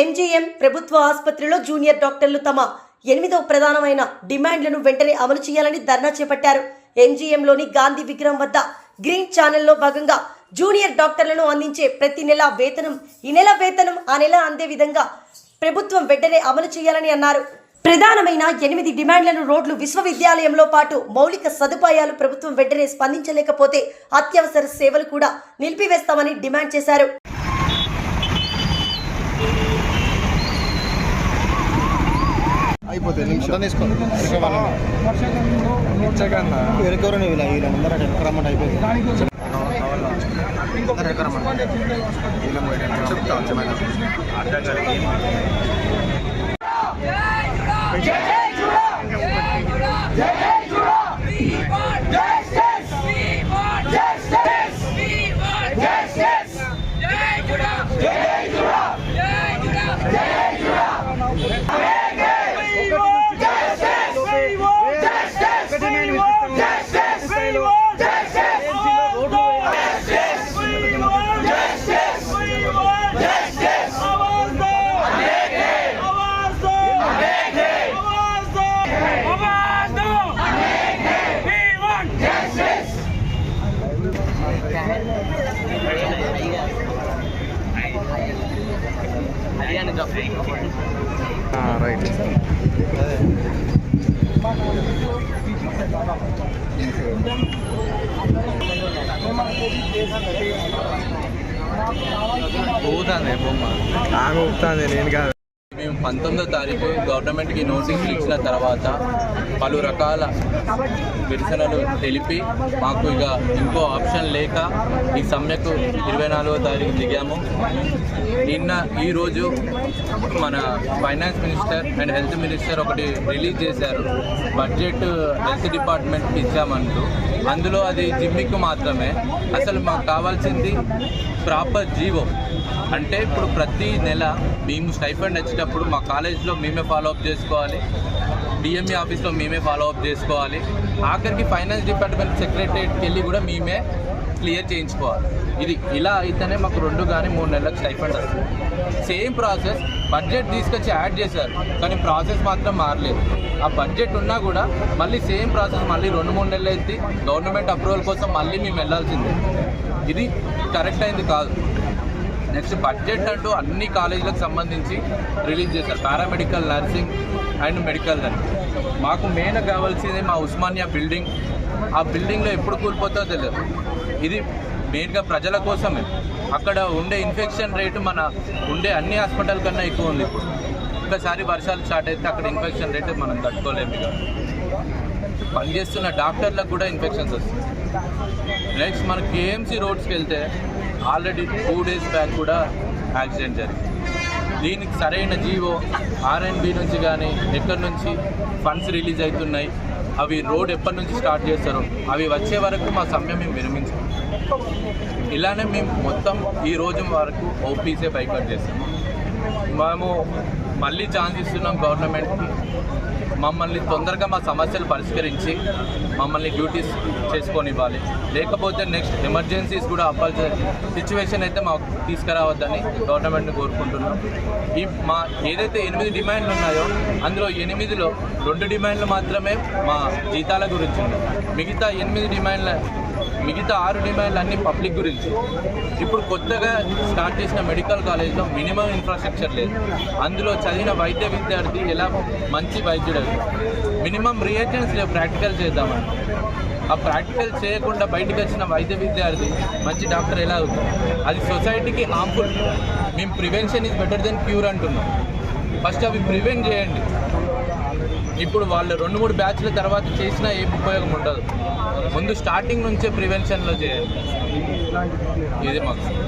MGM ప్రభుత్వ ఆసుపత్రిలో junior డాక్టర్లు తమ 8వ ప్రధానమైన డిమాండ్లను వెంటనే అమలు చేయాలని ధర్నా చేపట్టారు. ఎంజీఎంలోని గాంధీ విగ్రహం వద్ద గ్రీన్ ఛానల్లో భాగంగా జూనియర్ డాక్టర్లను అందించే ప్రతి నెల వేతనం ఈ నెల వేతనం ఆ నెల అందే విధంగా ప్రభుత్వం వెంటనే అమలు చేయాలని అన్నారు. ప్రధానమైన 8 డిమాండ్లను రోడ్లు, విశ్వవిద్యాలయంలో పాటు మౌలిక సదుపాయాలు ప్రభుత్వం వెంటనే స్పందించలేకపోతే అత్యవసర సేవలు కూడా నిలిపివేస్తామని డిమాండ్ చేశారు. అయిపోతే నిమిషం తీసుకోండి. వెనకవరని వీళ్ళ ముందర వెనకరమ్మంటే అయిపోయింది. రైట్. ఊగుతుంది బొమ్మ, ఆమె ఊపుతుంది, నేను కాదు. మేము 19వ తారీఖు గవర్నమెంట్కి నోటీసులు ఇచ్చిన తర్వాత పలు రకాల నిరసనలు తెలిపి మాకు ఇక ఇంకో ఆప్షన్ లేక ఈ సమ్మెకు 24వ తారీఖు దిగాము. ఈరోజు మన finance minister and health minister ఒకటి రిలీజ్ చేశారు. బడ్జెట్ హెల్త్ డిపార్ట్మెంట్కి ఇచ్చామంటూ. అందులో అది జిమ్మికు మాత్రమే. అసలు మాకు కావాల్సింది ప్రాపర్ జీవో. అంటే ఇప్పుడు ప్రతి నెల మేము స్టైఫండ్ వచ్చేటప్పుడు మా కాలేజ్లో మేమే ఫాలోఅప్ చేసుకోవాలి, డిఎంఈ ఆఫీస్లో మేమే ఫాలోఅప్ చేసుకోవాలి, ఆఖరికి ఫైనాన్స్ డిపార్ట్మెంట్ సెక్రటరియట్కి వెళ్ళి కూడా మేమే క్లియర్ చేయించుకోవాలి. ఇలా అయితేనే మాకు 2 కానీ 3 నెలలకు స్టైఫండ్ వస్తుంది. సేమ్ ప్రాసెస్ బడ్జెట్ తీసుకొచ్చి యాడ్ చేశారు, కానీ ప్రాసెస్ మాత్రం మారలేదు. ఆ బడ్జెట్ ఉన్నా కూడా మళ్ళీ సేమ్ ప్రాసెస్ మళ్ళీ 2-3 నెలలు అయితే గవర్నమెంట్ అప్రూవల్ కోసం మళ్ళీ మేము వెళ్ళాల్సిందే. ఇది కరెక్ట్ అయింది కాదు. నెక్స్ట్ బడ్జెట్ అంటూ అన్ని కాలేజీలకు సంబంధించి రిలీజ్ చేశారు. పారామెడికల్, నర్సింగ్ అండ్ మెడికల్ అని. మాకు మెయిన్గా కావాల్సింది మా ఉస్మానియా బిల్డింగ్. ఆ బిల్డింగ్లో ఎప్పుడు కూలిపోతుందో తెలియదు. ఇది మెయిన్గా ప్రజల కోసమే. అక్కడ ఉండే ఇన్ఫెక్షన్ రేటు మన ఉండే అన్ని హాస్పిటల్ కన్నా ఎక్కువ ఉంది. ఇప్పుడు ఒకసారి వర్షాలు స్టార్ట్ అయితే అక్కడ ఇన్ఫెక్షన్ రేటు మనం తట్టుకోలేము. ఇక పనిచేస్తున్న డాక్టర్లకు కూడా ఇన్ఫెక్షన్స్ వస్తాయి. నెక్స్ట్ మన కేఎంసీ రోడ్స్కి వెళ్తే ఆల్రెడీ 2 days బ్యాక్ కూడా యాక్సిడెంట్ జరిగింది. దీనికి సరైన జీవో ఆర్ఎండ్బి నుంచి కానీ ఎక్కడి నుంచి ఫండ్స్ రిలీజ్ అవుతున్నాయి, అవి రోడ్ ఎప్పటి నుంచి స్టార్ట్ చేస్తారో అవి వచ్చే వరకు మా సమ్మె మేము విరమించాం. ఇలానే మేము మొత్తం ఈ రోజు వరకు ఓపీసే బైకౌట్ చేస్తాం. మేము మళ్ళీ ఛాన్స్ ఇస్తున్నాం గవర్నమెంట్కి. మమ్మల్ని తొందరగా మా సమస్యలు పరిష్కరించి మమ్మల్ని డ్యూటీస్ చేసుకొనివ్వాలి. లేకపోతే నెక్స్ట్ ఎమర్జెన్సీస్ కూడా అవ్వాల్సిన సిచ్యువేషన్ అయితే మాకు తీసుకురావద్దని గవర్నమెంట్ని కోరుకుంటున్నాం. మా ఏదైతే 8 డిమాండ్లు ఉన్నాయో అందులో 8లో 2 డిమాండ్లు మాత్రమే మా జీతాల గురించి ఉన్నాయి. మిగతా 6 డిమాండ్లు అన్నీ పబ్లిక్ గురించి. ఇప్పుడు కొత్తగా స్టార్ట్ చేసిన మెడికల్ కాలేజ్లో మినిమం ఇన్ఫ్రాస్ట్రక్చర్ లేదు. అందులో చదివిన వైద్య విద్యార్థి ఎలా మంచి వైద్యుడు, మినిమం రియేజెంట్స్ లేవు ప్రాక్టికల్ చేద్దామని. ఆ ప్రాక్టికల్ చేయకుండా బయటకు వచ్చిన వైద్య విద్యార్థి మంచి డాక్టర్ ఎలా అవుతుంది? అది సొసైటీకి హార్మ్ఫుల్. మేము prevention is better then cure అంటున్నాం. ఫస్ట్ అవి ప్రివెంట్ చేయండి. ఇప్పుడు వాళ్ళు 2-3 బ్యాచ్ల తర్వాత చేసినా ఏం ఉపయోగం ఉండదు. ముందు స్టార్టింగ్ నుంచే ప్రివెన్షన్లో చేయండి. ఇది మాకు